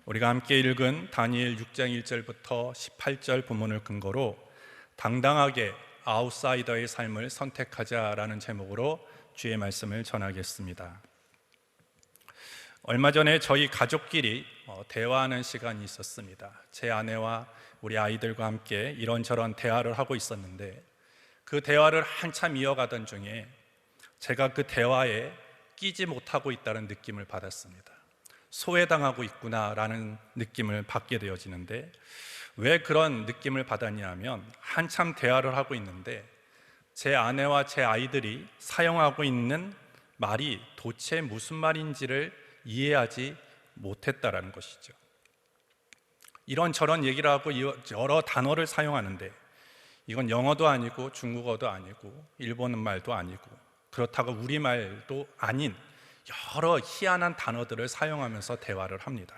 우리가 함께 읽은 다니엘 6장 1절부터 18절 본문을 근거로 당당하게 아웃사이더의 삶을 선택하자라는 제목으로 주의 말씀을 전하겠습니다. 얼마 전에 저희 가족끼리 대화하는 시간이 있었습니다. 제 아내와 우리 아이들과 함께 이런저런 대화를 하고 있었는데 그 대화를 한참 이어가던 중에 제가 그 대화에 끼지 못하고 있다는 느낌을 받았습니다. 소외당하고 있구나라는 느낌을 받게 되어지는데, 왜 그런 느낌을 받았냐 하면 한참 대화를 하고 있는데 제 아내와 제 아이들이 사용하고 있는 말이 도대체 무슨 말인지를 이해하지 못했다라는 것이죠. 이런저런 얘기를 하고 여러 단어를 사용하는데 이건 영어도 아니고 중국어도 아니고 일본말도 아니고 그렇다고 우리말도 아닌 여러 희한한 단어들을 사용하면서 대화를 합니다.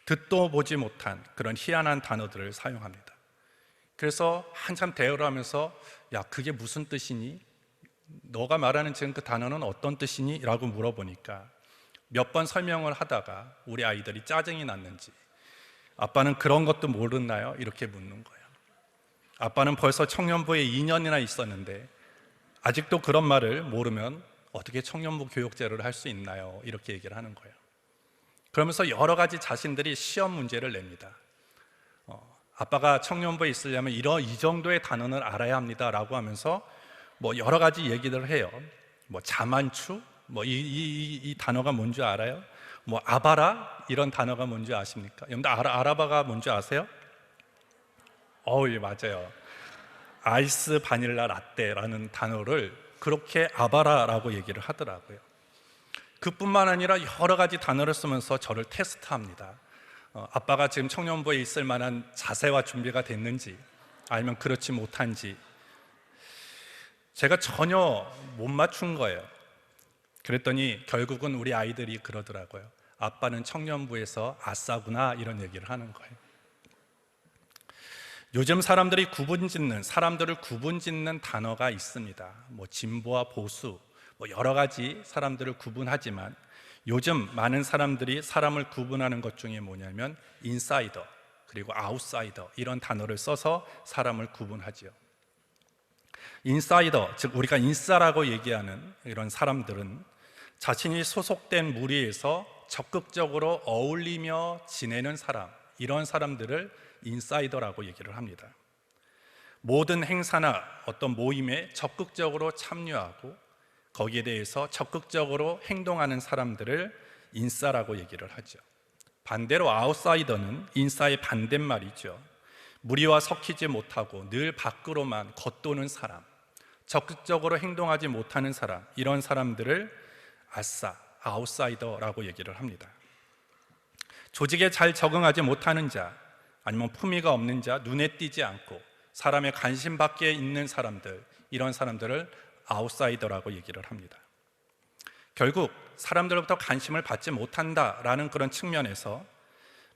듣도 보지 못한 그런 희한한 단어들을 사용합니다. 그래서 한참 대화를 하면서 야, 그게 무슨 뜻이니? 너가 말하는 지금 그 단어는 어떤 뜻이니? 라고 물어보니까 몇 번 설명을 하다가 우리 아이들이 짜증이 났는지 아빠는 그런 것도 모르나요? 이렇게 묻는 거예요. 아빠는 벌써 청년부에 2년이나 있었는데 아직도 그런 말을 모르면 어떻게 청년부 교육제를 할 수 있나요? 이렇게 얘기를 하는 거예요. 그러면서 여러 가지 자신들이 시험 문제를 냅니다. 아빠가 청년부에 있으려면 이 정도의 단어는 알아야 합니다 라고 하면서 여러 가지 얘기를 해요. 자만추? 이 단어가 뭔지 알아요? 아바라? 이런 단어가 뭔지 아십니까? 여러분들 아라바가 뭔지 아세요? 예, 맞아요. 아이스 바닐라 라떼라는 단어를 그렇게 아바라라고 얘기를 하더라고요. 그뿐만 아니라 여러 가지 단어를 쓰면서 저를 테스트합니다. 아빠가 지금 청년부에 있을 만한 자세와 준비가 됐는지 아니면 그렇지 못한지 제가 전혀 못 맞춘 거예요. 그랬더니 결국은 우리 아이들이 그러더라고요. 아빠는 청년부에서 아싸구나, 이런 얘기를 하는 거예요. 요즘 사람들을 구분짓는 단어가 있습니다. 진보와 보수, 여러 가지 사람들을 구분하지만 요즘 많은 사람들이 사람을 구분하는 것 중에 뭐냐면 인사이더 그리고 아웃사이더, 이런 단어를 써서 사람을 구분하지요. 인사이더, 즉 우리가 인싸라고 얘기하는 이런 사람들은 자신이 소속된 무리에서 적극적으로 어울리며 지내는 사람, 이런 사람들을 인사이더라고 얘기를 합니다. 모든 행사나 어떤 모임에 적극적으로 참여하고 거기에 대해서 적극적으로 행동하는 사람들을 인싸라고 얘기를 하죠. 반대로 아웃사이더는 인싸의 반대말이죠. 무리와 섞이지 못하고 늘 밖으로만 겉도는 사람, 적극적으로 행동하지 못하는 사람, 이런 사람들을 아웃사이더라고 얘기를 합니다. 조직에 잘 적응하지 못하는 자, 아니면 품위가 없는 자, 눈에 띄지 않고 사람의 관심 밖에 있는 사람들, 이런 사람들을 아웃사이더라고 얘기를 합니다. 결국 사람들로부터 관심을 받지 못한다라는 그런 측면에서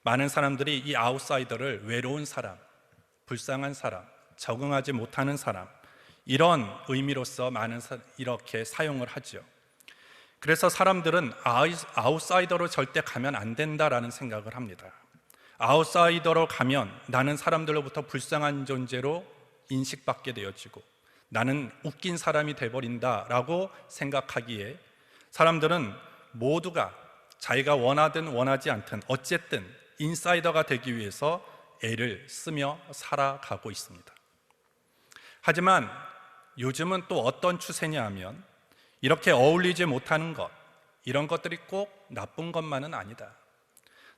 많은 사람들이 이 아웃사이더를 외로운 사람, 불쌍한 사람, 적응하지 못하는 사람, 이런 의미로서 이렇게 사용을 하죠. 그래서 사람들은 아웃사이더로 절대 가면 안 된다라는 생각을 합니다. 아웃사이더로 가면 나는 사람들로부터 불쌍한 존재로 인식받게 되어지고 나는 웃긴 사람이 돼버린다라고 생각하기에 사람들은 모두가 자기가 원하든 원하지 않든 어쨌든 인사이더가 되기 위해서 애를 쓰며 살아가고 있습니다. 하지만 요즘은 또 어떤 추세냐 하면 이렇게 어울리지 못하는 것, 이런 것들이 꼭 나쁜 것만은 아니다.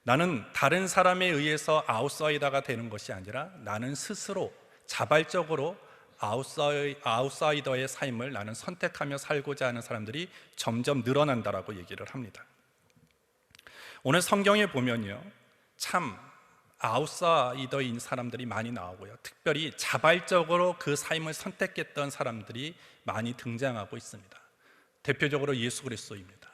나는 다른 사람에 의해서 아웃사이더가 되는 것이 아니라 나는 스스로 자발적으로 아웃사이더의 삶을 나는 선택하며 살고자 하는 사람들이 점점 늘어난다라고 얘기를 합니다. 오늘 성경에 보면요, 참 아웃사이더인 사람들이 많이 나오고요, 특별히 자발적으로 그 삶을 선택했던 사람들이 많이 등장하고 있습니다. 대표적으로 예수 그리스도입니다.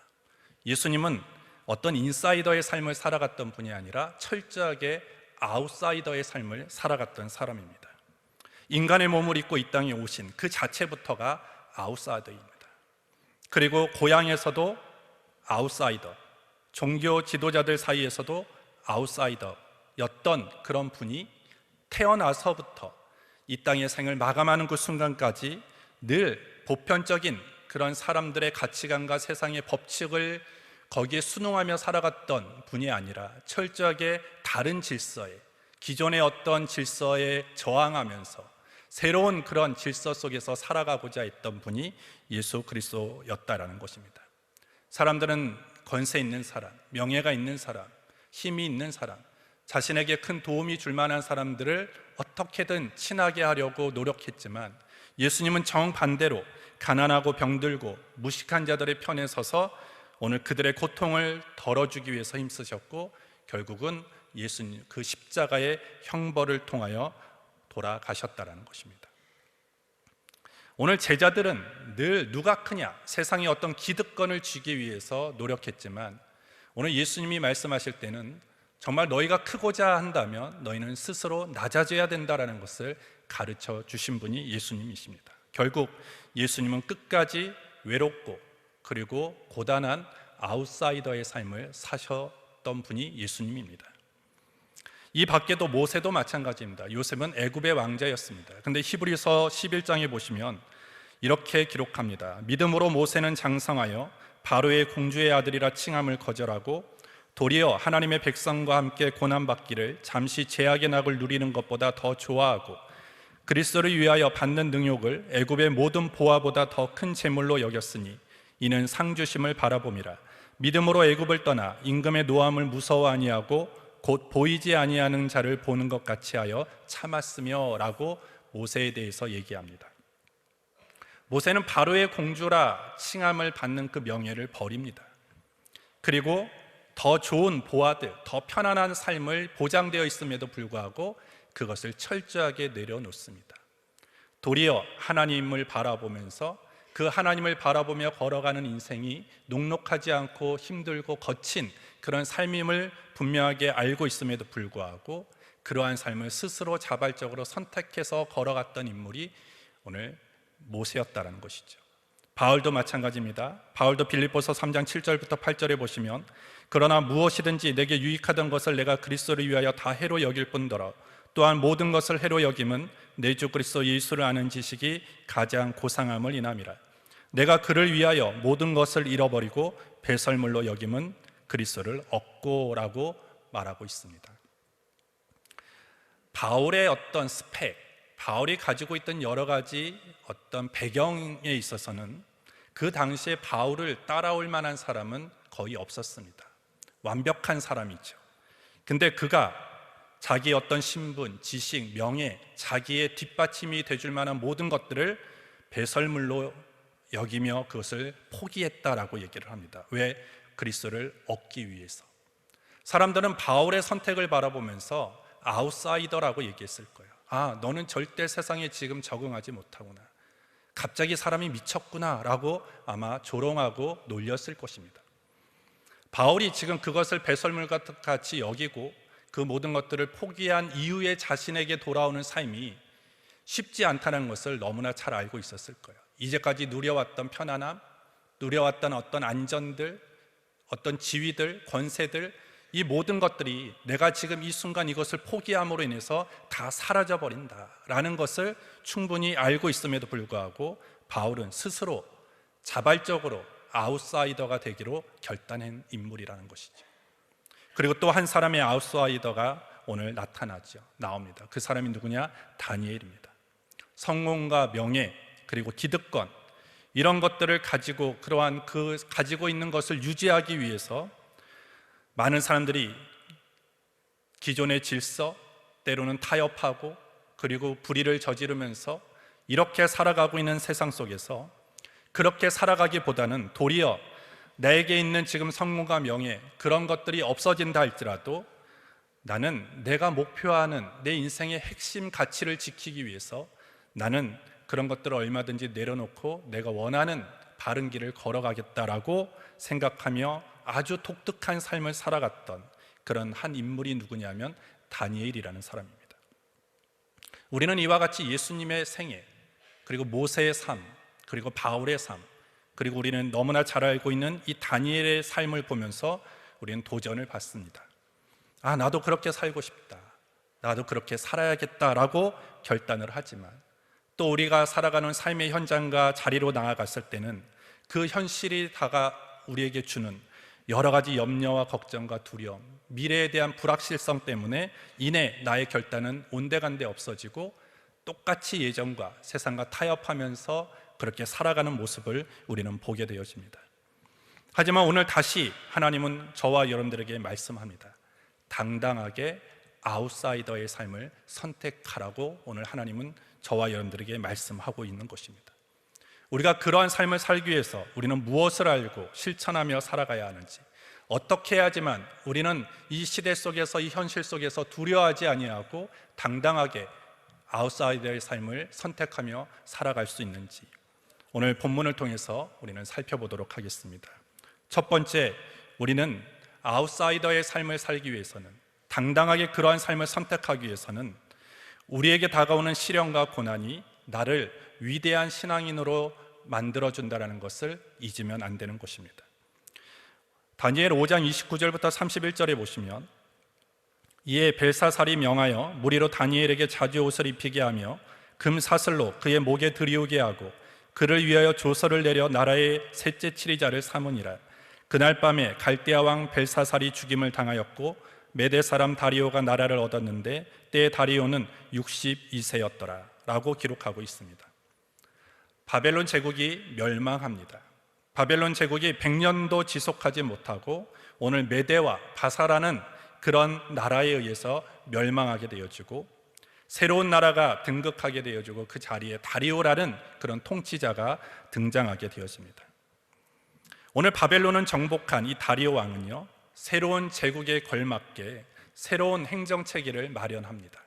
예수님은 어떤 인사이더의 삶을 살아갔던 분이 아니라 철저하게 아웃사이더의 삶을 살아갔던 사람입니다. 인간의 몸을 입고 이 땅에 오신 그 자체부터가 아웃사이더입니다. 그리고 고향에서도 아웃사이더, 종교 지도자들 사이에서도 아웃사이더였던 그런 분이 태어나서부터 이 땅의 생을 마감하는 그 순간까지 늘 보편적인 그런 사람들의 가치관과 세상의 법칙을 거기에 순응하며 살아갔던 분이 아니라 철저하게 다른 질서에, 기존의 어떤 질서에 저항하면서 새로운 그런 질서 속에서 살아가고자 했던 분이 예수 그리스도였다라는 것입니다. 사람들은 권세 있는 사람, 명예가 있는 사람, 힘이 있는 사람, 자신에게 큰 도움이 줄 만한 사람들을 어떻게든 친하게 하려고 노력했지만 예수님은 정반대로 가난하고 병들고 무식한 자들의 편에 서서 오늘 그들의 고통을 덜어주기 위해서 힘쓰셨고 결국은 예수님 그 십자가의 형벌을 통하여 돌아가셨다라는 것입니다. 오늘 제자들은 늘 누가 크냐, 세상의 어떤 기득권을 쥐기 위해서 노력했지만 오늘 예수님이 말씀하실 때는 정말 너희가 크고자 한다면 너희는 스스로 낮아져야 된다라는 것을 가르쳐 주신 분이 예수님이십니다. 결국 예수님은 끝까지 외롭고 그리고 고단한 아웃사이더의 삶을 사셨던 분이 예수님입니다. 이 밖에도 모세도 마찬가지입니다. 요셉은 애굽의 왕자였습니다. 근데 히브리서 11장에 보시면 이렇게 기록합니다. 믿음으로 모세는 장성하여 바로의 공주의 아들이라 칭함을 거절하고 도리어 하나님의 백성과 함께 고난받기를 잠시 죄악의 낙을 누리는 것보다 더 좋아하고 그리스도를 위하여 받는 능욕을 애굽의 모든 보화보다 더 큰 재물로 여겼으니 이는 상 주심을 바라봄이라. 믿음으로 애굽을 떠나 임금의 노함을 무서워 아니하고 곧 보이지 아니하는 자를 보는 것 같이 하여 참았으며 라고 모세에 대해서 얘기합니다. 모세는 바로의 공주라 칭함을 받는 그 명예를 버립니다. 그리고 더 좋은 보화들, 더 편안한 삶을 보장되어 있음에도 불구하고 그것을 철저하게 내려놓습니다. 도리어 하나님을 바라보면서 그 하나님을 바라보며 걸어가는 인생이 녹록하지 않고 힘들고 거친 그런 삶임을 분명하게 알고 있음에도 불구하고 그러한 삶을 스스로 자발적으로 선택해서 걸어갔던 인물이 오늘 모세였다는 것이죠. 바울도 마찬가지입니다. 바울도 빌립보서 3장 7절부터 8절에 보시면 그러나 무엇이든지 내게 유익하던 것을 내가 그리스도를 위하여 다 해로 여길 뿐더러 또한 모든 것을 해로 여김은 내 주 그리스도 예수를 아는 지식이 가장 고상함을 인함이라. 내가 그를 위하여 모든 것을 잃어버리고 배설물로 여김은 그리스도를 얻고라고 말하고 있습니다. 바울의 어떤 스펙, 바울이 가지고 있던 여러 가지 어떤 배경에 있어서는 그 당시에 바울을 따라올 만한 사람은 거의 없었습니다. 완벽한 사람이죠. 근데 그가 자기의 어떤 신분, 지식, 명예, 자기의 뒷받침이 돼줄 만한 모든 것들을 배설물로 여기며 그것을 포기했다라고 얘기를 합니다. 왜? 그리스도를 얻기 위해서. 사람들은 바울의 선택을 바라보면서 아웃사이더라고 얘기했을 거예요. 아, 너는 절대 세상에 지금 적응하지 못하구나. 갑자기 사람이 미쳤구나 라고 아마 조롱하고 놀렸을 것입니다. 바울이 지금 그것을 배설물 같이 여기고 그 모든 것들을 포기한 이후에 자신에게 돌아오는 삶이 쉽지 않다는 것을 너무나 잘 알고 있었을 거예요. 이제까지 누려왔던 편안함, 누려왔던 어떤 안전들, 어떤 지위들, 권세들, 이 모든 것들이 내가 지금 이 순간 이것을 포기함으로 인해서 다 사라져버린다라는 것을 충분히 알고 있음에도 불구하고 바울은 스스로 자발적으로 아웃사이더가 되기로 결단한 인물이라는 것이죠. 그리고 또 한 사람의 아웃사이더가 오늘 나옵니다. 그 사람이 누구냐? 다니엘입니다. 성공과 명예 그리고 기득권 이런 것들을 가지고 그러한 그 가지고 있는 것을 유지하기 위해서 많은 사람들이 기존의 질서 때로는 타협하고 그리고 불의를 저지르면서 이렇게 살아가고 있는 세상 속에서 그렇게 살아가기보다는 도리어 나에게 있는 지금 성공과 명예 그런 것들이 없어진다 할지라도 나는 내가 목표하는 내 인생의 핵심 가치를 지키기 위해서 나는 그런 것들을 얼마든지 내려놓고 내가 원하는 바른 길을 걸어가겠다라고 생각하며 아주 독특한 삶을 살아갔던 그런 한 인물이 누구냐면 다니엘이라는 사람입니다. 우리는 이와 같이 예수님의 생애 그리고 모세의 삶 그리고 바울의 삶 그리고 우리는 너무나 잘 알고 있는 이 다니엘의 삶을 보면서 우리는 도전을 받습니다. 나도 그렇게 살고 싶다, 나도 그렇게 살아야겠다라고 결단을 하지만, 또 우리가 살아가는 삶의 현장과 자리로 나아갔을 때는 그 현실이 우리에게 주는 여러 가지 염려와 걱정과 두려움, 미래에 대한 불확실성 때문에 나의 결단은 온데간데 없어지고 똑같이 예전과 세상과 타협하면서 그렇게 살아가는 모습을 우리는 보게 되어집니다. 하지만 오늘 다시 하나님은 저와 여러분들에게 말씀합니다. 당당하게 아웃사이더의 삶을 선택하라고 오늘 하나님은 저와 여러분들에게 말씀하고 있는 것입니다. 우리가 그러한 삶을 살기 위해서 우리는 무엇을 알고 실천하며 살아가야 하는지, 어떻게 해야지만 우리는 이 시대 속에서, 이 현실 속에서 두려워하지 아니하고 당당하게 아웃사이더의 삶을 선택하며 살아갈 수 있는지, 오늘 본문을 통해서 우리는 살펴보도록 하겠습니다. 첫 번째, 우리는 아웃사이더의 삶을 살기 위해서는, 당당하게 그러한 삶을 선택하기 위해서는 우리에게 다가오는 시련과 고난이 나를 위대한 신앙인으로 만들어준다는 것을 잊으면 안 되는 것입니다. 다니엘 5장 29절부터 31절에 보시면, 이에 벨사살이 명하여 무리로 다니엘에게 자주 옷을 입히게 하며 금사슬로 그의 목에 들이우게 하고 그를 위하여 조서를 내려 나라의 셋째 치리자를 삼으니라. 그날 밤에 갈대아 왕 벨사살이 죽임을 당하였고 메대 사람 다리오가 나라를 얻었는데 때에 다리오는 62세였더라 라고 기록하고 있습니다. 바벨론 제국이 멸망합니다. 바벨론 제국이 100년도 지속하지 못하고 오늘 메대와 바사라는 그런 나라에 의해서 멸망하게 되어지고, 새로운 나라가 등극하게 되어지고 그 자리에 다리오라는 그런 통치자가 등장하게 되어집니다. 오늘 바벨론은 정복한 이 다리오 왕은요, 새로운 제국에 걸맞게 새로운 행정체계를 마련합니다.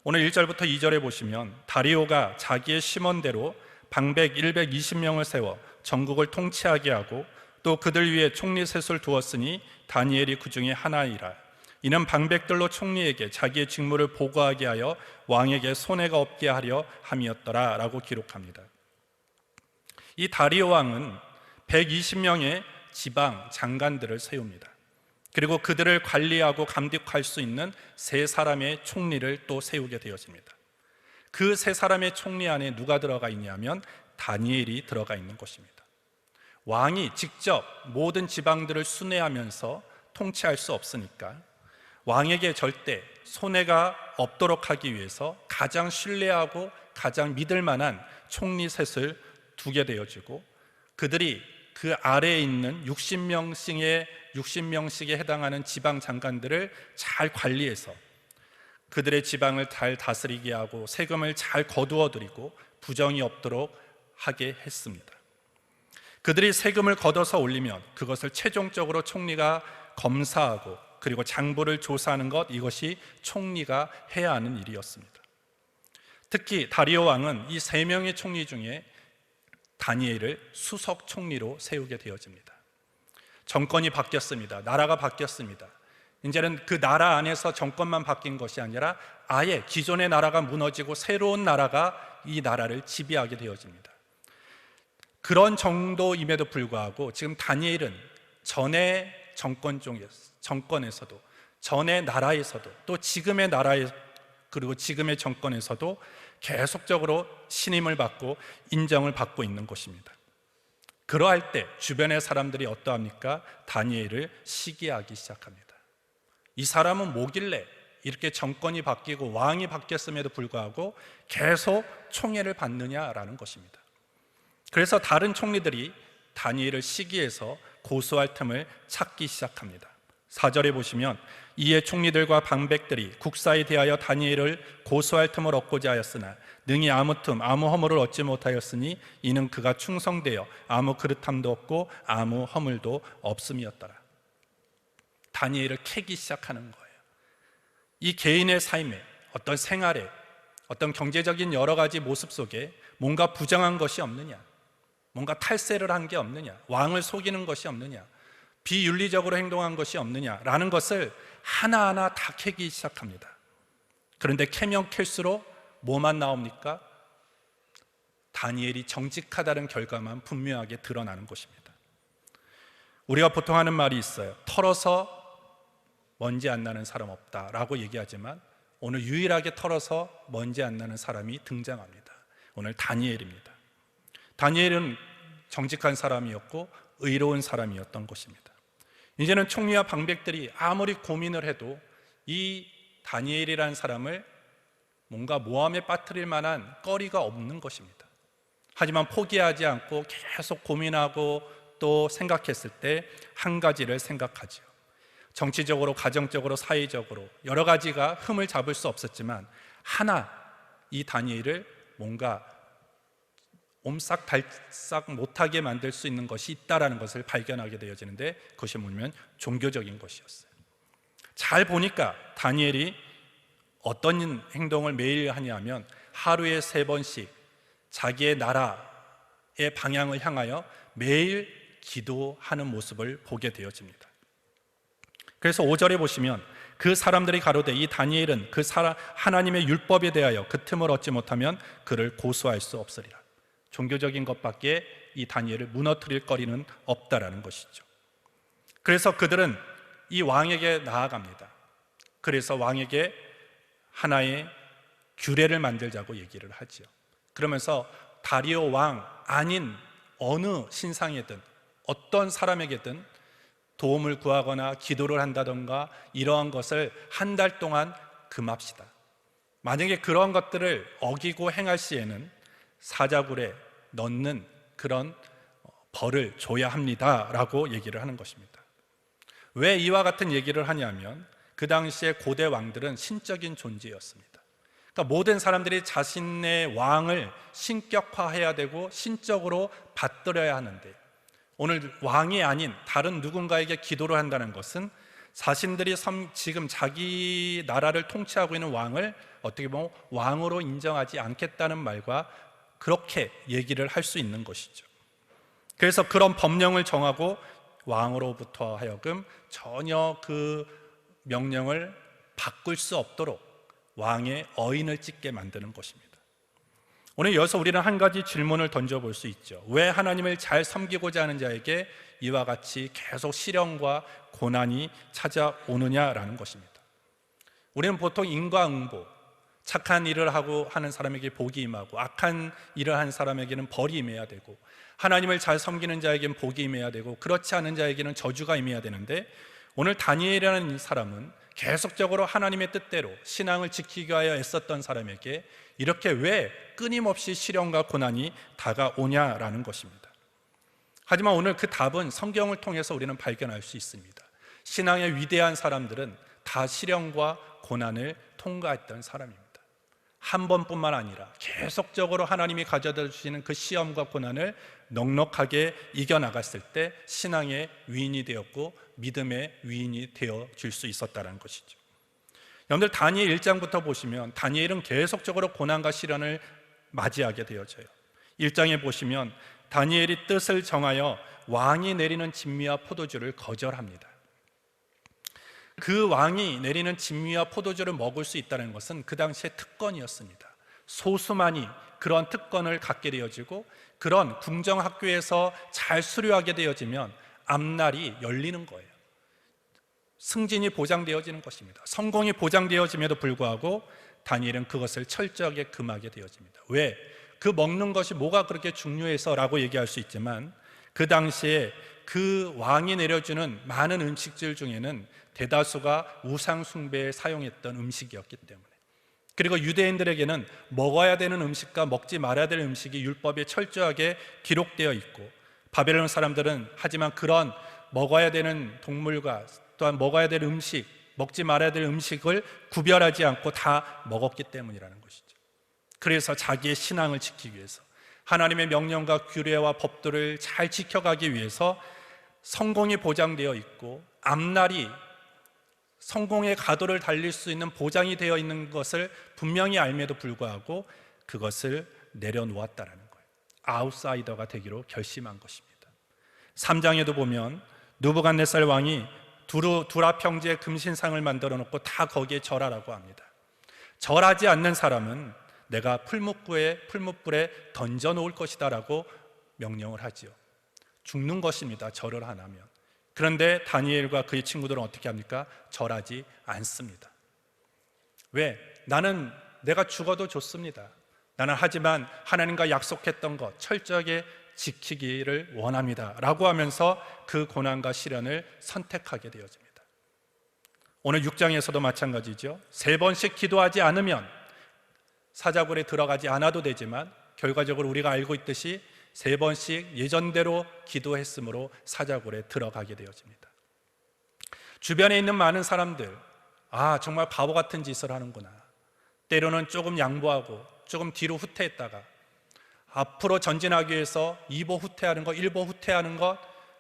오늘 1절부터 2절에 보시면 다리오가 자기의 심원대로 방백 120명을 세워 전국을 통치하게 하고 또 그들 위에 총리 셋을 두었으니 다니엘이 그 중에 하나이라. 이는 방백들로 총리에게 자기의 직무를 보고하게 하여 왕에게 손해가 없게 하려 함이었더라 라고 기록합니다. 이 다리오 왕은 120명의 지방 장관들을 세웁니다. 그리고 그들을 관리하고 감독할 수 있는 3사람의 총리를 또 세우게 되어집니다. 그 3사람의 총리 안에 누가 들어가 있냐면 다니엘이 들어가 있는 것입니다. 왕이 직접 모든 지방들을 순회하면서 통치할 수 없으니까 왕에게 절대 손해가 없도록 하기 위해서 가장 신뢰하고 가장 믿을 만한 총리 셋을 두게 되어지고, 그들이 그 아래에 있는 60명씩에 해당하는 지방 장관들을 잘 관리해서 그들의 지방을 잘 다스리게 하고 세금을 잘 거두어 드리고 부정이 없도록 하게 했습니다. 그들이 세금을 걷어서 올리면 그것을 최종적으로 총리가 검사하고 그리고 장부를 조사하는 것, 이것이 총리가 해야 하는 일이었습니다. 특히 다리오 왕은 이 3명의 총리 중에 다니엘을 수석 총리로 세우게 되어집니다. 정권이 바뀌었습니다. 나라가 바뀌었습니다. 이제는 그 나라 안에서 정권만 바뀐 것이 아니라 아예 기존의 나라가 무너지고 새로운 나라가 이 나라를 지배하게 되어집니다. 그런 정도임에도 불구하고 지금 다니엘은 전의 정권에서도, 전의 나라에서도, 또 지금의 나라에, 그리고 지금의 정권에서도 계속적으로 신임을 받고 인정을 받고 있는 것입니다. 그러할 때 주변의 사람들이 어떠합니까? 다니엘을 시기하기 시작합니다. 이 사람은 뭐길래 이렇게 정권이 바뀌고 왕이 바뀌었음에도 불구하고 계속 총애를 받느냐라는 것입니다. 그래서 다른 총리들이 다니엘을 시기해서 고소할 틈을 찾기 시작합니다. 4절에 보시면, 이에 총리들과 방백들이 국사에 대하여 다니엘을 고소할 틈을 얻고자 하였으나 능히 아무 틈 아무 허물을 얻지 못하였으니 이는 그가 충성되어 아무 그릇함도 없고 아무 허물도 없음이었더라. 다니엘을 캐기 시작하는 거예요. 이 개인의 삶에, 어떤 생활에, 어떤 경제적인 여러 가지 모습 속에 뭔가 부정한 것이 없느냐, 뭔가 탈세를 한 게 없느냐, 왕을 속이는 것이 없느냐, 비윤리적으로 행동한 것이 없느냐라는 것을 하나하나 다 캐기 시작합니다. 그런데 캐면 캘수록 뭐만 나옵니까? 다니엘이 정직하다는 결과만 분명하게 드러나는 것입니다. 우리가 보통 하는 말이 있어요. 털어서 먼지 안 나는 사람 없다라고 얘기하지만 오늘 유일하게 털어서 먼지 안 나는 사람이 등장합니다. 오늘 다니엘입니다. 다니엘은 정직한 사람이었고 의로운 사람이었던 것입니다. 이제는 총리와 방백들이 아무리 고민을 해도 이 다니엘이라는 사람을 뭔가 모함에 빠뜨릴 만한 거리가 없는 것입니다. 하지만 포기하지 않고 계속 고민하고 또 생각했을 때 한 가지를 생각하지요. 정치적으로, 가정적으로, 사회적으로 여러 가지가 흠을 잡을 수 없었지만 하나, 이 다니엘을 뭔가 옴싹달싹 못하게 만들 수 있는 것이 있다라는 것을 발견하게 되어지는데 그것이 뭐냐면 종교적인 것이었어요. 잘 보니까 다니엘이 어떤 행동을 매일 하냐면 하루에 3번씩 자기의 나라의 방향을 향하여 매일 기도하는 모습을 보게 되어집니다. 그래서 5절에 보시면 그 사람들이 가로되 이 다니엘은 그 하나님의 율법에 대하여 그 틈을 얻지 못하면 그를 고소할 수 없으리라. 종교적인 것밖에 이 다니엘을 무너뜨릴 거리는 없다라는 것이죠. 그래서 그들은 이 왕에게 나아갑니다. 그래서 왕에게 하나의 규례를 만들자고 얘기를 하죠. 그러면서 다리오 왕 아닌 어느 신상이든 어떤 사람에게든 도움을 구하거나 기도를 한다던가 이러한 것을 한 달 동안 금합시다. 만약에 그러한 것들을 어기고 행할 시에는 사자굴에 넣는 그런 벌을 줘야 합니다라고 얘기를 하는 것입니다. 왜 이와 같은 얘기를 하냐면 그 당시에 고대 왕들은 신적인 존재였습니다. 그러니까 모든 사람들이 자신의 왕을 신격화해야 되고 신적으로 받들어야 하는데 오늘 왕이 아닌 다른 누군가에게 기도를 한다는 것은 자신들이 지금 자기 나라를 통치하고 있는 왕을 어떻게 보면 왕으로 인정하지 않겠다는 말과 그렇게 얘기를 할 수 있는 것이죠. 그래서 그런 법령을 정하고 왕으로부터 하여금 전혀 그 명령을 바꿀 수 없도록 왕의 어인을 찍게 만드는 것입니다. 오늘 여기서 우리는 한 가지 질문을 던져볼 수 있죠. 왜 하나님을 잘 섬기고자 하는 자에게 이와 같이 계속 시련과 고난이 찾아오느냐라는 것입니다. 우리는 보통 인과응보, 착한 일을 하고 하는 사람에게 복이 임하고 악한 일을 하는 사람에게는 벌이 임해야 되고 하나님을 잘 섬기는 자에게는 복이 임해야 되고 그렇지 않은 자에게는 저주가 임해야 되는데 오늘 다니엘이라는 사람은 계속적으로 하나님의 뜻대로 신앙을 지키기 위하여 애썼던 사람에게 이렇게 왜 끊임없이 시련과 고난이 다가오냐라는 것입니다. 하지만 오늘 그 답은 성경을 통해서 우리는 발견할 수 있습니다. 신앙의 위대한 사람들은 다 시련과 고난을 통과했던 사람입니다. 한 번뿐만 아니라 계속적으로 하나님이 가져다 주시는 그 시험과 고난을 넉넉하게 이겨나갔을 때 신앙의 위인이 되었고 믿음의 위인이 되어줄 수 있었다는 것이죠. 여러분들 다니엘 1장부터 보시면 다니엘은 계속적으로 고난과 시련을 맞이하게 되어져요. 1장에 보시면 다니엘이 뜻을 정하여 왕이 내리는 진미와 포도주를 거절합니다. 그 왕이 내리는 진미와 포도주를 먹을 수 있다는 것은 그 당시의 특권이었습니다. 소수만이 그런 특권을 갖게 되어지고 그런 궁정학교에서 잘 수료하게 되어지면 앞날이 열리는 거예요. 승진이 보장되어지는 것입니다. 성공이 보장되어짐에도 불구하고 다니엘은 그것을 철저하게 금하게 되어집니다. 왜? 그 먹는 것이 뭐가 그렇게 중요해서라고 얘기할 수 있지만 그 당시에 그 왕이 내려주는 많은 음식들 중에는 대다수가 우상 숭배에 사용했던 음식이었기 때문에 그리고 유대인들에게는 먹어야 되는 음식과 먹지 말아야 될 음식이 율법에 철저하게 기록되어 있고 바벨론 사람들은 하지만 그런 먹어야 되는 동물과 또한 먹어야 될 음식, 먹지 말아야 될 음식을 구별하지 않고 다 먹었기 때문이라는 것이죠. 그래서 자기의 신앙을 지키기 위해서 하나님의 명령과 규례와 법도를 잘 지켜가기 위해서 성공이 보장되어 있고 앞날이 성공의 가도를 달릴 수 있는 보장이 되어 있는 것을 분명히 알면도 불구하고 그것을 내려놓았다는 거예요. 아웃사이더가 되기로 결심한 것입니다. 3장에도 보면 느부갓네살 왕이 두라 평지에 금신상을 만들어 놓고 다 거기에 절하라고 합니다. 절하지 않는 사람은 내가 풀무불에 던져 놓을 것이다 라고 명령을 하지요. 죽는 것입니다. 절을 안 하면. 그런데 다니엘과 그의 친구들은 어떻게 합니까? 절하지 않습니다. 왜? 나는 내가 죽어도 좋습니다. 나는 하지만 하나님과 약속했던 것 철저하게 지키기를 원합니다 라고 하면서 그 고난과 시련을 선택하게 되어집니다. 오늘 6장에서도 마찬가지죠. 3번씩 기도하지 않으면 사자굴에 들어가지 않아도 되지만 결과적으로 우리가 알고 있듯이 3번씩 예전대로 기도했으므로 사자굴에 들어가게 되어집니다. 주변에 있는 많은 사람들, 정말 바보 같은 짓을 하는구나. 때로는 조금 양보하고 조금 뒤로 후퇴했다가 앞으로 전진하기 위해서 2보 후퇴하는 것, 1보 후퇴하는 것,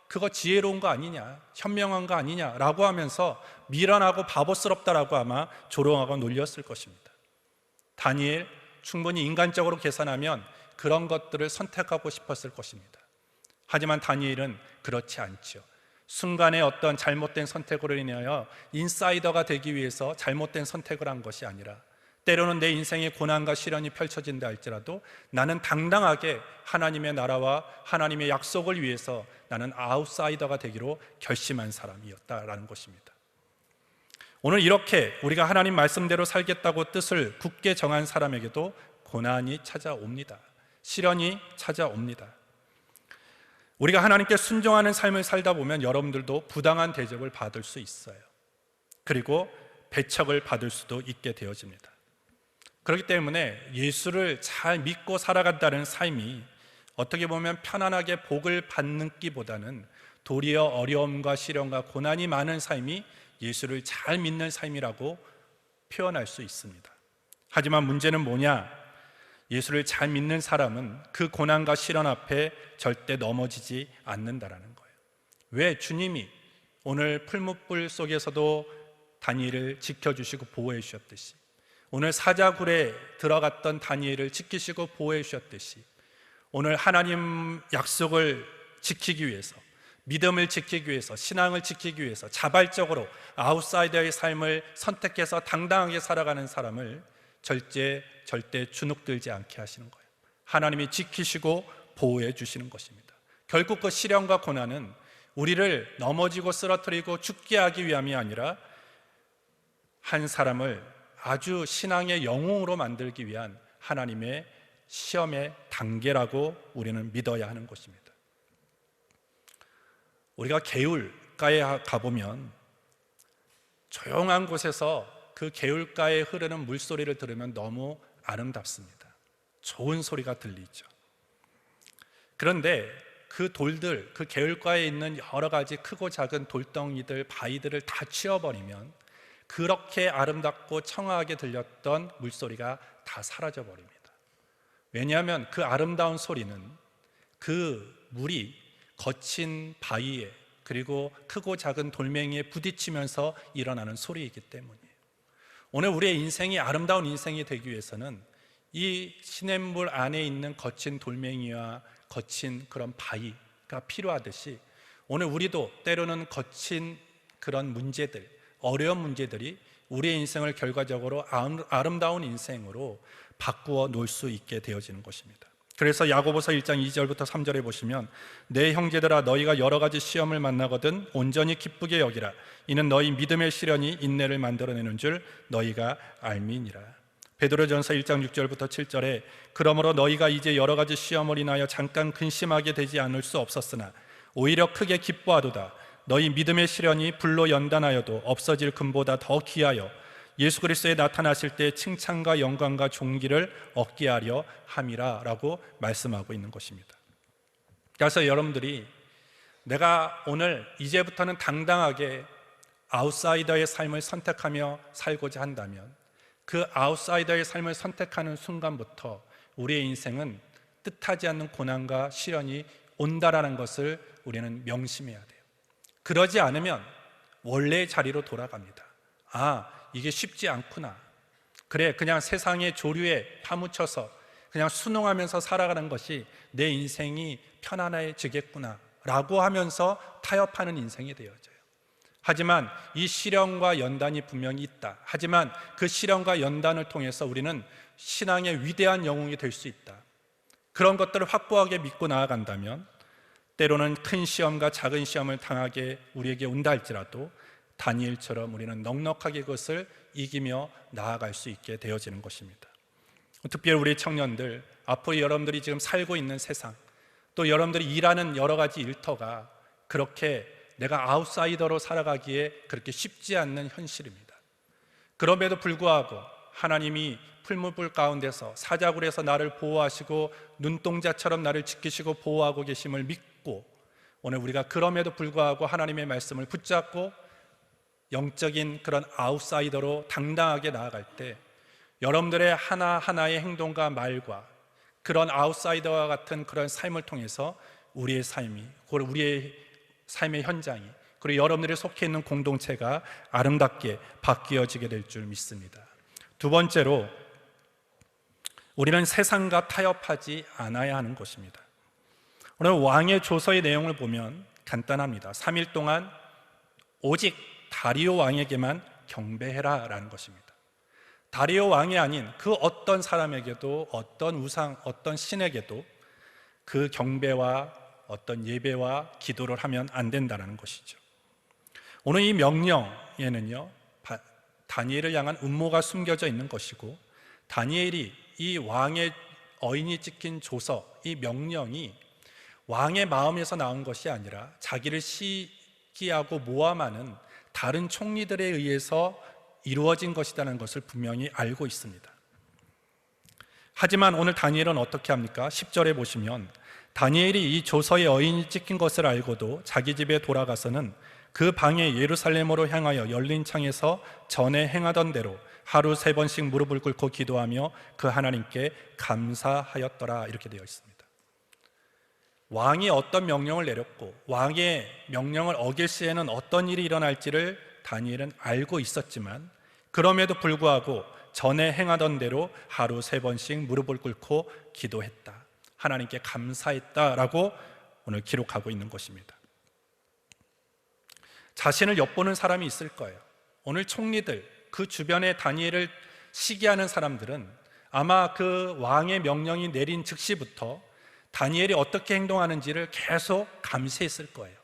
그거 지혜로운 거 아니냐, 현명한 거 아니냐라고 하면서 미련하고 바보스럽다라고 아마 조롱하고 놀렸을 것입니다. 다니엘 충분히 인간적으로 계산하면 그런 것들을 선택하고 싶었을 것입니다. 하지만 다니엘은 그렇지 않죠. 순간의 어떤 잘못된 선택으로 인하여 인사이더가 되기 위해서 잘못된 선택을 한 것이 아니라 때로는 내 인생의 고난과 시련이 펼쳐진다 할지라도 나는 당당하게 하나님의 나라와 하나님의 약속을 위해서 나는 아웃사이더가 되기로 결심한 사람이었다라는 것입니다. 오늘 이렇게 우리가 하나님 말씀대로 살겠다고 뜻을 굳게 정한 사람에게도 고난이 찾아옵니다. 시련이 찾아옵니다. 우리가 하나님께 순종하는 삶을 살다 보면 여러분들도 부당한 대접을 받을 수 있어요. 그리고 배척을 받을 수도 있게 되어집니다. 그렇기 때문에 예수를 잘 믿고 살아간다는 삶이 어떻게 보면 편안하게 복을 받는 기보다는 도리어 어려움과 시련과 고난이 많은 삶이 예수를 잘 믿는 삶이라고 표현할 수 있습니다. 하지만 문제는 뭐냐? 예수를 잘 믿는 사람은 그 고난과 시련 앞에 절대 넘어지지 않는다라는 거예요. 왜? 주님이 오늘 풀무불 속에서도 다니엘을 지켜주시고 보호해 주셨듯이, 오늘 사자굴에 들어갔던 다니엘을 지키시고 보호해 주셨듯이, 오늘 하나님 약속을 지키기 위해서, 믿음을 지키기 위해서, 신앙을 지키기 위해서 자발적으로 아웃사이더의 삶을 선택해서 당당하게 살아가는 사람을 절대 주눅들지 않게 하시는 거예요. 하나님이 지키시고 보호해 주시는 것입니다. 결국 그 시련과 고난은 우리를 넘어지고 쓰러뜨리고 죽게 하기 위함이 아니라 한 사람을 아주 신앙의 영웅으로 만들기 위한 하나님의 시험의 단계라고 우리는 믿어야 하는 것입니다. 우리가 개울가에 가보면 조용한 곳에서 그 개울가에 흐르는 물소리를 들으면 너무 아름답습니다. 좋은 소리가 들리죠. 그런데 그 돌들, 그 개울가에 있는 여러 가지 크고 작은 돌덩이들, 바위들을 다 치워버리면 그렇게 아름답고 청아하게 들렸던 물소리가 다 사라져버립니다. 왜냐하면 그 아름다운 소리는 그 물이 거친 바위에 그리고 크고 작은 돌멩이에 부딪히면서 일어나는 소리이기 때문이에요. 오늘 우리의 인생이 아름다운 인생이 되기 위해서는 이 시냇물 안에 있는 거친 돌멩이와 거친 그런 바위가 필요하듯이 오늘 우리도 때로는 거친 그런 문제들, 어려운 문제들이 우리의 인생을 결과적으로 아름다운 인생으로 바꾸어 놓을 수 있게 되어지는 것입니다. 그래서 야고보서 1장 2절부터 3절에 보시면 내 형제들아 너희가 여러 가지 시험을 만나거든 온전히 기쁘게 여기라. 이는 너희 믿음의 시련이 인내를 만들어내는 줄 너희가 알미니라. 베드로전서 1장 6절부터 7절에 그러므로 너희가 이제 여러 가지 시험을 인하여 잠깐 근심하게 되지 않을 수 없었으나 오히려 크게 기뻐하도다. 너희 믿음의 시련이 불로 연단하여도 없어질 금보다 더 귀하여 예수 그리스도에 나타나실 때 칭찬과 영광과 존귀를 얻게 하려 함이라 라고 말씀하고 있는 것입니다. 그래서 여러분들이 내가 오늘 이제부터는 당당하게 아웃사이더의 삶을 선택하며 살고자 한다면 그 아웃사이더의 삶을 선택하는 순간부터 우리의 인생은 뜻하지 않는 고난과 시련이 온다라는 것을 우리는 명심해야 돼요. 그러지 않으면 원래의 자리로 돌아갑니다. 이게 쉽지 않구나. 그래, 그냥 세상의 조류에 파묻혀서 그냥 순응하면서 살아가는 것이 내 인생이 편안해지겠구나 라고 하면서 타협하는 인생이 되어져요. 하지만 이 시련과 연단이 분명히 있다. 하지만 그 시련과 연단을 통해서 우리는 신앙의 위대한 영웅이 될 수 있다. 그런 것들을 확고하게 믿고 나아간다면 때로는 큰 시험과 작은 시험을 당하게 우리에게 온다 할지라도 다니엘처럼 우리는 넉넉하게 그것을 이기며 나아갈 수 있게 되어지는 것입니다. 특별히 우리 청년들, 앞으로 여러분들이 지금 살고 있는 세상, 또 여러분들이 일하는 여러 가지 일터가 그렇게 내가 아웃사이더로 살아가기에 그렇게 쉽지 않는 현실입니다. 그럼에도 불구하고 하나님이 풀무불 가운데서 사자굴에서 나를 보호하시고 눈동자처럼 나를 지키시고 보호하고 계심을 믿고, 오늘 우리가 그럼에도 불구하고 하나님의 말씀을 붙잡고 영적인 그런 아웃사이더로 당당하게 나아갈 때 여러분들의 하나하나의 행동과 말과 그런 아웃사이더와 같은 그런 삶을 통해서 우리의 삶이, 우리의 삶의 현장이, 그리고 여러분들이 속해 있는 공동체가 아름답게 바뀌어지게 될 줄 믿습니다. 두 번째로, 우리는 세상과 타협하지 않아야 하는 것입니다. 오늘 왕의 조서의 내용을 보면 간단합니다. 3일 동안 오직 다리오 왕에게만 경배해라 라는 것입니다. 다리오 왕이 아닌 그 어떤 사람에게도, 어떤 우상, 어떤 신에게도 그 경배와 어떤 예배와 기도를 하면 안 된다는 것이죠. 오늘 이 명령에는요, 다니엘을 향한 음모가 숨겨져 있는 것이고, 다니엘이 이 왕의 어인이 찍힌 조서, 이 명령이 왕의 마음에서 나온 것이 아니라 자기를 시기하고 모함하는 다른 총리들에 의해서 이루어진 것이라는 것을 분명히 알고 있습니다. 하지만 오늘 다니엘은 어떻게 합니까? 10절에 보시면 다니엘이 이 조서의 어인이 찍힌 것을 알고도 자기 집에 돌아가서는 그 방에 예루살렘으로 향하여 열린 창에서 전에 행하던 대로 하루 3번씩 무릎을 꿇고 기도하며 그 하나님께 감사하였더라, 이렇게 되어 있습니다. 왕이 어떤 명령을 내렸고 왕의 명령을 어길 시에는 어떤 일이 일어날지를 다니엘은 알고 있었지만, 그럼에도 불구하고 전에 행하던 대로 하루 3번씩 무릎을 꿇고 기도했다, 하나님께 감사했다라고 오늘 기록하고 있는 것입니다. 자신을 엿보는 사람이 있을 거예요. 오늘 총리들, 그 주변에 다니엘을 시기하는 사람들은 아마 그 왕의 명령이 내린 즉시부터 다니엘이 어떻게 행동하는지를 계속 감시했을 거예요.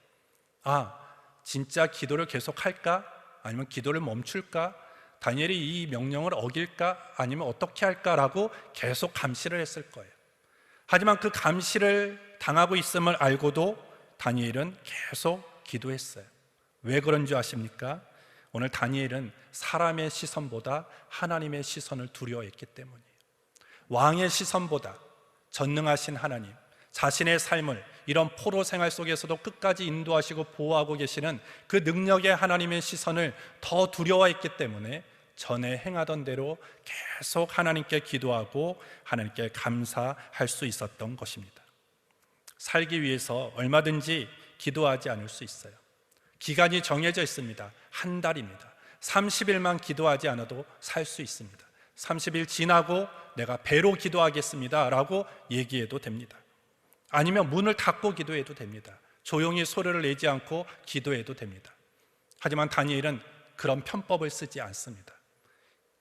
아, 진짜 기도를 계속 할까? 아니면 기도를 멈출까? 다니엘이 이 명령을 어길까? 아니면 어떻게 할까라고 계속 감시를 했을 거예요. 하지만 그 감시를 당하고 있음을 알고도 다니엘은 계속 기도했어요. 왜 그런 줄 아십니까? 오늘 다니엘은 사람의 시선보다 하나님의 시선을 두려워했기 때문이에요. 왕의 시선보다 전능하신 하나님, 자신의 삶을 이런 포로 생활 속에서도 끝까지 인도하시고 보호하고 계시는 그 능력의 하나님의 시선을 더 두려워했기 때문에 전에 행하던 대로 계속 하나님께 기도하고 하나님께 감사할 수 있었던 것입니다. 살기 위해서 얼마든지 기도하지 않을 수 있어요. 기간이 정해져 있습니다. 한 달입니다. 30일만 기도하지 않아도 살 수 있습니다. 30일 지나고 내가 배로 기도하겠습니다 라고 얘기해도 됩니다. 아니면 문을 닫고 기도해도 됩니다. 조용히 소리를 내지 않고 기도해도 됩니다. 하지만 다니엘은 그런 편법을 쓰지 않습니다.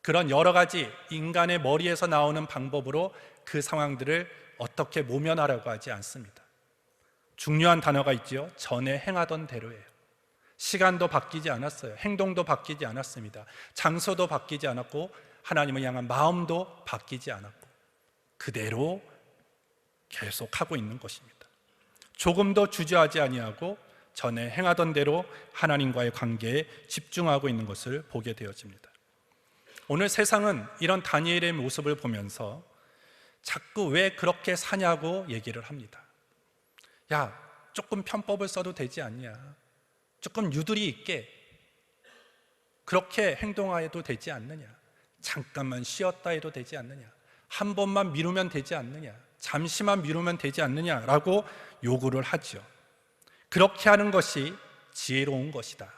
그런 여러 가지 인간의 머리에서 나오는 방법으로 그 상황들을 어떻게 모면하려고 하지 않습니다. 중요한 단어가 있죠. 전에 행하던 대로예요. 시간도 바뀌지 않았어요. 행동도 바뀌지 않았습니다. 장소도 바뀌지 않았고 하나님을 향한 마음도 바뀌지 않았고 그대로 계속하고 있는 것입니다. 조금도 주저하지 아니하고 전에 행하던 대로 하나님과의 관계에 집중하고 있는 것을 보게 되어집니다. 오늘 세상은 이런 다니엘의 모습을 보면서 자꾸 왜 그렇게 사냐고 얘기를 합니다. 야, 조금 편법을 써도 되지 않냐? 조금 유두리 있게 그렇게 행동해도 되지 않느냐? 잠깐만 쉬었다 해도 되지 않느냐? 한 번만 미루면 되지 않느냐? 잠시만 미루면 되지 않느냐라고 요구를 하죠. 그렇게 하는 것이 지혜로운 것이다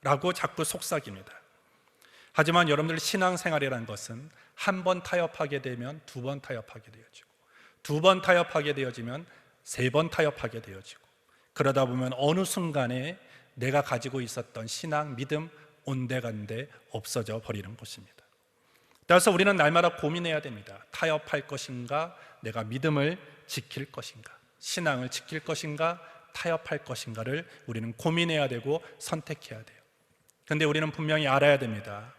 라고 자꾸 속삭입니다. 하지만 여러분들 신앙생활이라는 것은 한 번 타협하게 되면 두 번 타협하게 되어지고 두 번 타협하게 되어지면 세 번 타협하게 되어지고 그러다 보면 어느 순간에 내가 가지고 있었던 신앙, 믿음 온데간데 없어져 버리는 것입니다. 따라서 우리는 날마다 고민해야 됩니다. 타협할 것인가? 내가 믿음을 지킬 것인가? 신앙을 지킬 것인가? 타협할 것인가를 우리는 고민해야 되고 선택해야 돼요. 그런데 우리는 분명히 알아야 됩니다.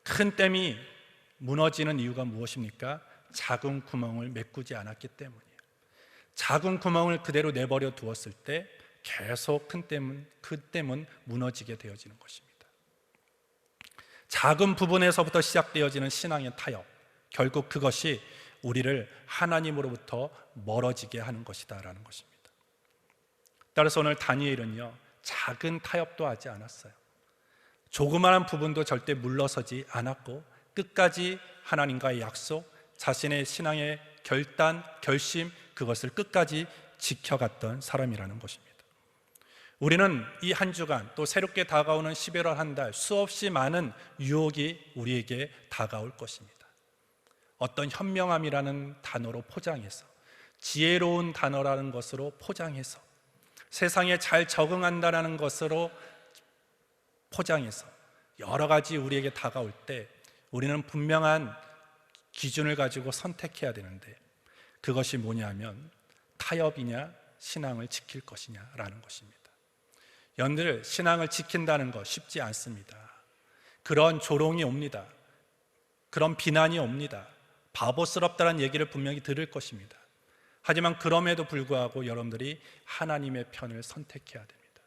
큰 댐이 무너지는 이유가 무엇입니까? 작은 구멍을 메꾸지 않았기 때문이에요. 작은 구멍을 그대로 내버려 두었을 때 계속 그 댐은 무너지게 되어지는 것입니다. 작은 부분에서부터 시작되어지는 신앙의 타협, 결국 그것이 우리를 하나님으로부터 멀어지게 하는 것이다라는 것입니다. 따라서 오늘 다니엘은요, 작은 타협도 하지 않았어요. 조그마한 부분도 절대 물러서지 않았고 끝까지 하나님과의 약속, 자신의 신앙의 결단, 결심, 그것을 끝까지 지켜갔던 사람이라는 것입니다. 우리는 이 한 주간 또 새롭게 다가오는 11월 한 달 수없이 많은 유혹이 우리에게 다가올 것입니다. 어떤 현명함이라는 단어로 포장해서, 지혜로운 단어라는 것으로 포장해서, 세상에 잘 적응한다는 것으로 포장해서 여러 가지 우리에게 다가올 때 우리는 분명한 기준을 가지고 선택해야 되는데, 그것이 뭐냐면 타협이냐 신앙을 지킬 것이냐라는 것입니다. 여러분들, 신앙을 지킨다는 것 쉽지 않습니다. 그런 조롱이 옵니다. 그런 비난이 옵니다. 바보스럽다는 얘기를 분명히 들을 것입니다. 하지만 그럼에도 불구하고 여러분들이 하나님의 편을 선택해야 됩니다.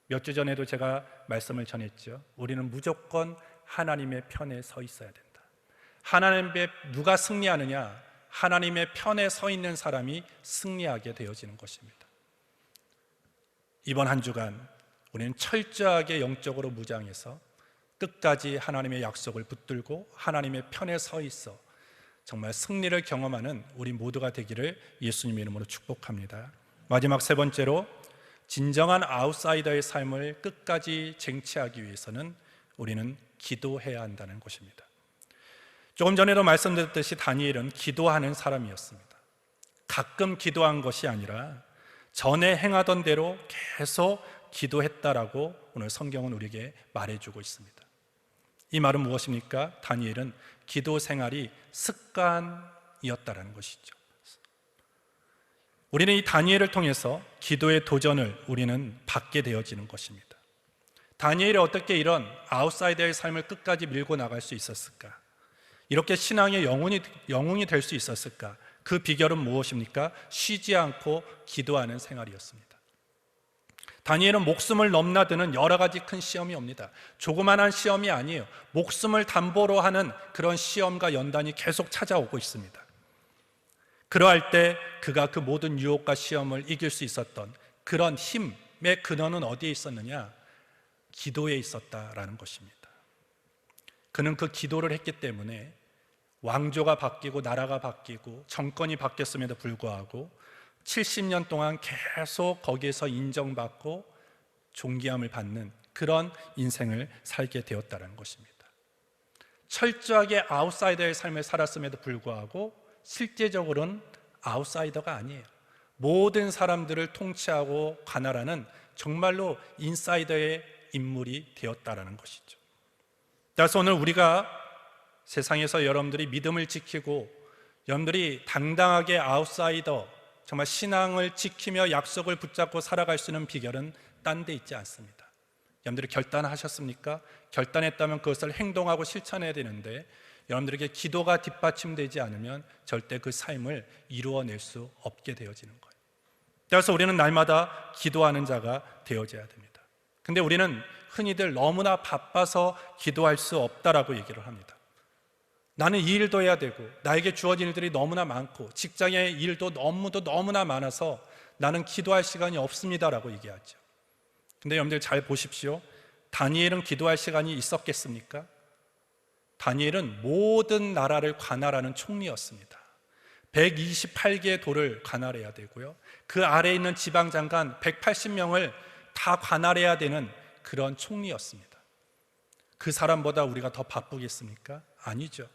몇 주 전에도 제가 말씀을 전했죠. 우리는 무조건 하나님의 편에 서 있어야 된다. 하나님의 누가 승리하느냐? 하나님의 편에 서 있는 사람이 승리하게 되어지는 것입니다. 이번 한 주간 우리는 철저하게 영적으로 무장해서 끝까지 하나님의 약속을 붙들고 하나님의 편에 서 있어 정말 승리를 경험하는 우리 모두가 되기를 예수님 이름으로 축복합니다. 마지막 세 번째로, 진정한 아웃사이더의 삶을 끝까지 쟁취하기 위해서는 우리는 기도해야 한다는 것입니다. 조금 전에도 말씀드렸듯이 다니엘은 기도하는 사람이었습니다. 가끔 기도한 것이 아니라 전에 행하던 대로 계속 기도했다라고 오늘 성경은 우리에게 말해주고 있습니다. 이 말은 무엇입니까? 다니엘은 기도 생활이 습관이었다라는 것이죠. 우리는 이 다니엘을 통해서 기도의 도전을 우리는 받게 되어지는 것입니다. 다니엘이 어떻게 이런 아웃사이더의 삶을 끝까지 밀고 나갈 수 있었을까? 이렇게 신앙의 영웅이 될 수 있었을까? 그 비결은 무엇입니까? 쉬지 않고 기도하는 생활이었습니다. 다니엘은 목숨을 넘나드는 여러 가지 큰 시험이 옵니다. 조그만한 시험이 아니에요. 목숨을 담보로 하는 그런 시험과 연단이 계속 찾아오고 있습니다. 그러할 때 그가 그 모든 유혹과 시험을 이길 수 있었던 그런 힘의 근원은 어디에 있었느냐? 기도에 있었다라는 것입니다. 그는 그 기도를 했기 때문에 왕조가 바뀌고 나라가 바뀌고 정권이 바뀌었음에도 불구하고 70년 동안 계속 거기에서 인정받고 존귀함을 받는 그런 인생을 살게 되었다는 것입니다. 철저하게 아웃사이더의 삶을 살았음에도 불구하고 실제적으로는 아웃사이더가 아니에요. 모든 사람들을 통치하고 관할하는 정말로 인사이더의 인물이 되었다라는 것이죠. 따라서 오늘 우리가 세상에서 여러분들이 믿음을 지키고 여러분들이 당당하게 아웃사이더, 정말 신앙을 지키며 약속을 붙잡고 살아갈 수 있는 비결은 딴 데 있지 않습니다. 여러분들이 결단하셨습니까? 결단했다면 그것을 행동하고 실천해야 되는데 여러분들에게 기도가 뒷받침되지 않으면 절대 그 삶을 이루어낼 수 없게 되어지는 거예요. 따라서 우리는 날마다 기도하는 자가 되어져야 됩니다. 근데 우리는 흔히들 너무나 바빠서 기도할 수 없다라고 얘기를 합니다. 나는 이 일도 해야 되고 나에게 주어진 일들이 너무나 많고 직장의 일도 너무나 많아서 나는 기도할 시간이 없습니다라고 얘기하죠. 근데 여러분들 잘 보십시오. 다니엘은 기도할 시간이 있었겠습니까? 다니엘은 모든 나라를 관할하는 총리였습니다. 128개의 도를 관할해야 되고요, 그 아래에 있는 지방장관 180명을 다 관할해야 되는 그런 총리였습니다. 그 사람보다 우리가 더 바쁘겠습니까? 아니죠.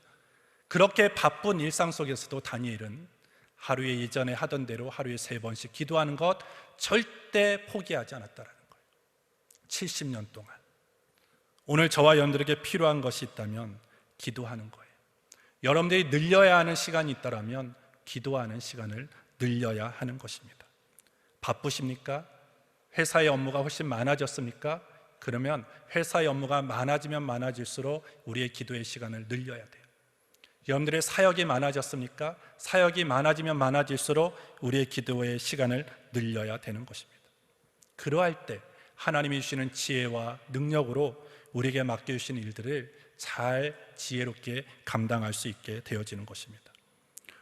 그렇게 바쁜 일상 속에서도 다니엘은 하루에 예전에 하던 대로 하루에 3번씩 기도하는 것 절대 포기하지 않았다는 거예요. 70년 동안. 오늘 저와 여러분들에게 필요한 것이 있다면 기도하는 거예요. 여러분들이 늘려야 하는 시간이 있다면 기도하는 시간을 늘려야 하는 것입니다. 바쁘십니까? 회사의 업무가 훨씬 많아졌습니까? 그러면 회사의 업무가 많아지면 많아질수록 우리의 기도의 시간을 늘려야 돼요. 여러분들의 사역이 많아졌습니까? 사역이 많아지면 많아질수록 우리의 기도의 시간을 늘려야 되는 것입니다. 그러할 때 하나님이 주시는 지혜와 능력으로 우리에게 맡겨주신 일들을 잘 지혜롭게 감당할 수 있게 되어지는 것입니다.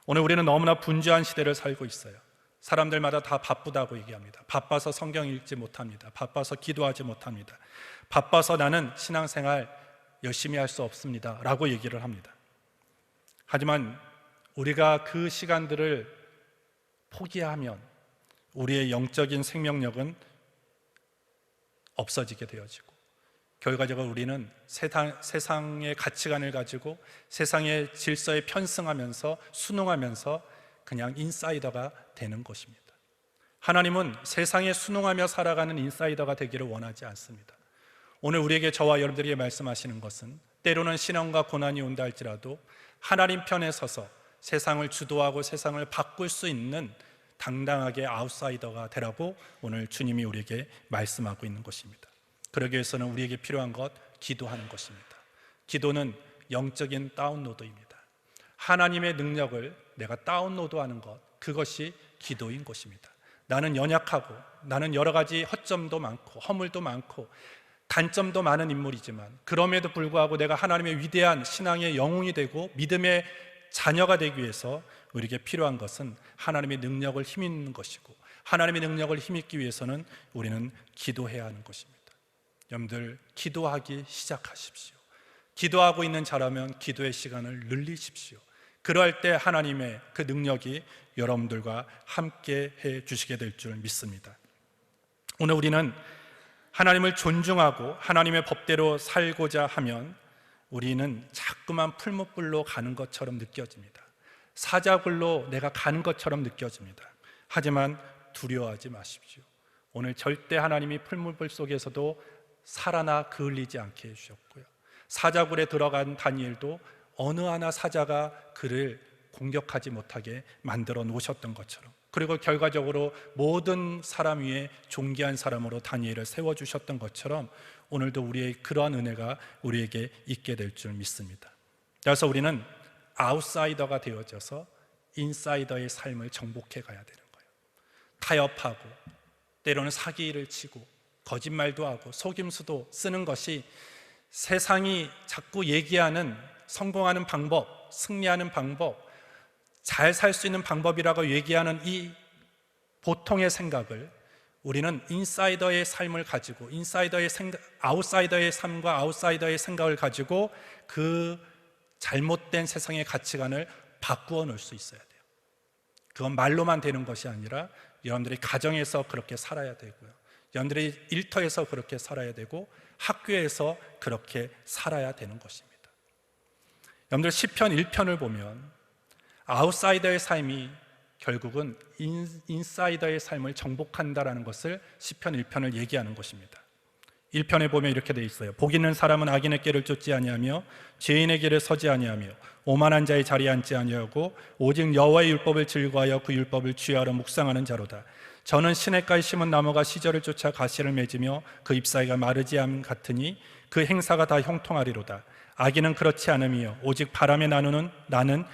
오늘 우리는 너무나 분주한 시대를 살고 있어요. 사람들마다 다 바쁘다고 얘기합니다. 바빠서 성경 읽지 못합니다. 바빠서 기도하지 못합니다. 바빠서 나는 신앙생활 열심히 할 수 없습니다 라고 얘기를 합니다. 하지만 우리가 그 시간들을 포기하면 우리의 영적인 생명력은 없어지게 되어지고, 결과적으로 우리는 세상의 가치관을 가지고 세상의 질서에 편승하면서 순응하면서 그냥 인사이더가 되는 것입니다. 하나님은 세상에 순응하며 살아가는 인사이더가 되기를 원하지 않습니다. 오늘 우리에게, 저와 여러분들에게 말씀하시는 것은 때로는 시련과 고난이 온다 할지라도 하나님 편에 서서 세상을 주도하고 세상을 바꿀 수 있는 당당하게 아웃사이더가 되라고 오늘 주님이 우리에게 말씀하고 있는 것입니다. 그러기 위해서는 우리에게 필요한 것, 기도하는 것입니다. 기도는 영적인 다운로드입니다. 하나님의 능력을 내가 다운로드하는 것, 그것이 기도인 것입니다. 나는 연약하고 나는 여러 가지 허점도 많고 허물도 많고 단점도 많은 인물이지만, 그럼에도 불구하고 내가 하나님의 위대한 신앙의 영웅이 되고 믿음의 자녀가 되기 위해서 우리에게 필요한 것은 하나님의 능력을 힘입는 것이고, 하나님의 능력을 힘입기 위해서는 우리는 기도해야 하는 것입니다. 여러분들, 기도하기 시작하십시오. 기도하고 있는 자라면 기도의 시간을 늘리십시오. 그럴 때 하나님의 그 능력이 여러분들과 함께 해 주시게 될 줄 믿습니다. 오늘 우리는 하나님을 존중하고 하나님의 법대로 살고자 하면 우리는 자꾸만 풀무불로 가는 것처럼 느껴집니다. 사자굴로 내가 가는 것처럼 느껴집니다. 하지만 두려워하지 마십시오. 오늘 절대 하나님이 풀무불 속에서도 살아나 그을리지 않게 해주셨고요, 사자굴에 들어간 다니엘도 어느 하나 사자가 그를 공격하지 못하게 만들어 놓으셨던 것처럼, 그리고 결과적으로 모든 사람 위에 존귀한 사람으로 다니엘을 세워주셨던 것처럼 오늘도 우리의 그러한 은혜가 우리에게 있게 될 줄 믿습니다. 그래서 우리는 아웃사이더가 되어져서 인사이더의 삶을 정복해 가야 되는 거예요. 타협하고 때로는 사기를 치고 거짓말도 하고 속임수도 쓰는 것이 세상이 자꾸 얘기하는 성공하는 방법, 승리하는 방법, 잘 살 수 있는 방법이라고 얘기하는 이 보통의 생각을 우리는 인사이더의 삶을 가지고 아웃사이더의 삶과 아웃사이더의 생각을 가지고 그 잘못된 세상의 가치관을 바꾸어 놓을 수 있어야 돼요. 그건 말로만 되는 것이 아니라 여러분들이 가정에서 그렇게 살아야 되고요, 여러분들이 일터에서 그렇게 살아야 되고 학교에서 그렇게 살아야 되는 것입니다. 여러분들 시편 1편을 보면 아웃사이더의 삶이 결국은 인사이더의 삶을 정복한다라는 것을 시편 1편을 얘기하는 것입니다. 1편에 보면 이렇게 되어 있어요. 복 있는 사람은 악인의 길을 쫓지 아니하며 죄인의 길에 서지 아니하며 오만한 자의 자리에 앉지 아니하고 오직 여호와의 율법을 즐거워하여 그 율법을 주야로 묵상하는 자로다. 저는 시냇가에 심은 나무가 시절을 쫓아 가시를 맺으며 그 잎사귀가 마르지 않음 같으니 그 행사가 다 형통하리로다. 악인은 그렇지 않으며 오직 바람에 나는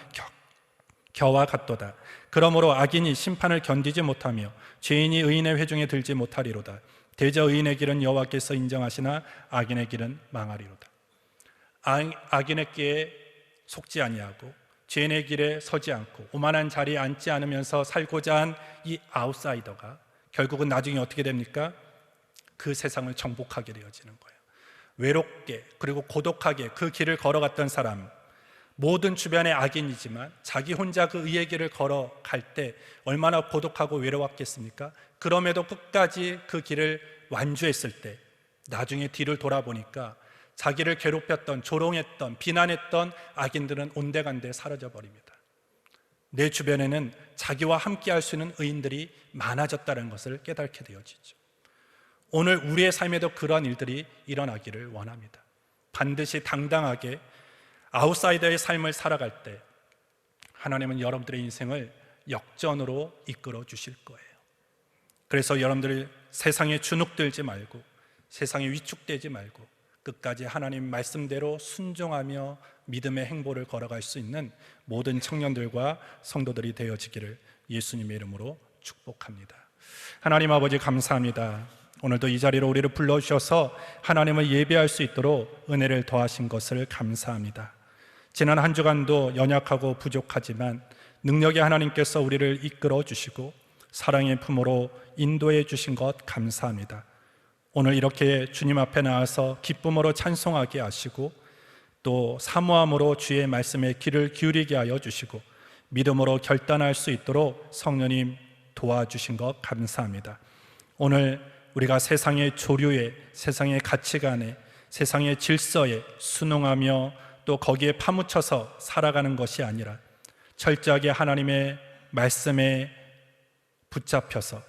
겨와 같도다. 그러므로 악인이 심판을 견디지 못하며 죄인이 의인의 회중에 들지 못하리로다. 대저 의인의 길은 여호와께서 인정하시나 악인의 길은 망하리로다. 악인의 길에 속지 아니하고 죄인의 길에 서지 않고 오만한 자리에 앉지 않으면서 살고자 한 이 아웃사이더가 결국은 나중에 어떻게 됩니까? 그 세상을 정복하게 되어지는 거예요. 외롭게 그리고 고독하게 그 길을 걸어갔던 사람, 모든 주변의 악인이지만 자기 혼자 그 의의 길을 걸어갈 때 얼마나 고독하고 외로웠겠습니까? 그럼에도 끝까지 그 길을 완주했을 때 나중에 뒤를 돌아보니까 자기를 괴롭혔던, 조롱했던, 비난했던 악인들은 온데간데 사라져 버립니다. 내 주변에는 자기와 함께 할 수 있는 의인들이 많아졌다는 것을 깨닫게 되어지죠. 오늘 우리의 삶에도 그러한 일들이 일어나기를 원합니다. 반드시 당당하게 아웃사이더의 삶을 살아갈 때 하나님은 여러분들의 인생을 역전으로 이끌어 주실 거예요. 그래서 여러분들이 세상에 주눅들지 말고 세상에 위축되지 말고 끝까지 하나님 말씀대로 순종하며 믿음의 행보를 걸어갈 수 있는 모든 청년들과 성도들이 되어지기를 예수님의 이름으로 축복합니다. 하나님 아버지 감사합니다. 오늘도 이 자리로 우리를 불러주셔서 하나님을 예배할 수 있도록 은혜를 더하신 것을 감사합니다. 지난 한 주간도 연약하고 부족하지만 능력의 하나님께서 우리를 이끌어 주시고 사랑의 품으로 인도해 주신 것 감사합니다. 오늘 이렇게 주님 앞에 나와서 기쁨으로 찬송하게 하시고 또 사모함으로 주의 말씀에 귀를 기울이게 하여 주시고 믿음으로 결단할 수 있도록 성령님 도와주신 것 감사합니다. 오늘 우리가 세상의 조류에, 세상의 가치관에, 세상의 질서에 순응하며 또 거기에 파묻혀서 살아가는 것이 아니라 철저하게 하나님의 말씀에 붙잡혀서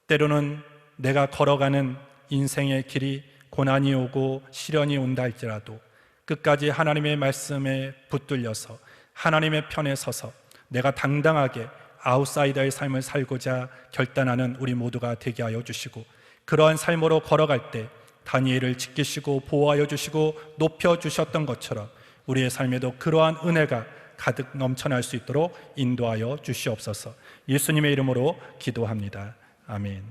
때로는 내가 걸어가는 인생의 길이 고난이 오고 시련이 온다 할지라도 끝까지 하나님의 말씀에 붙들려서 하나님의 편에 서서 내가 당당하게 아웃사이더의 삶을 살고자 결단하는 우리 모두가 되게 하여 주시고 그러한 삶으로 걸어갈 때 다니엘을 지키시고 보호하여 주시고 높여주셨던 것처럼 우리의 삶에도 그러한 은혜가 가득 넘쳐날 수 있도록 인도하여 주시옵소서. 예수님의 이름으로 기도합니다. 아멘.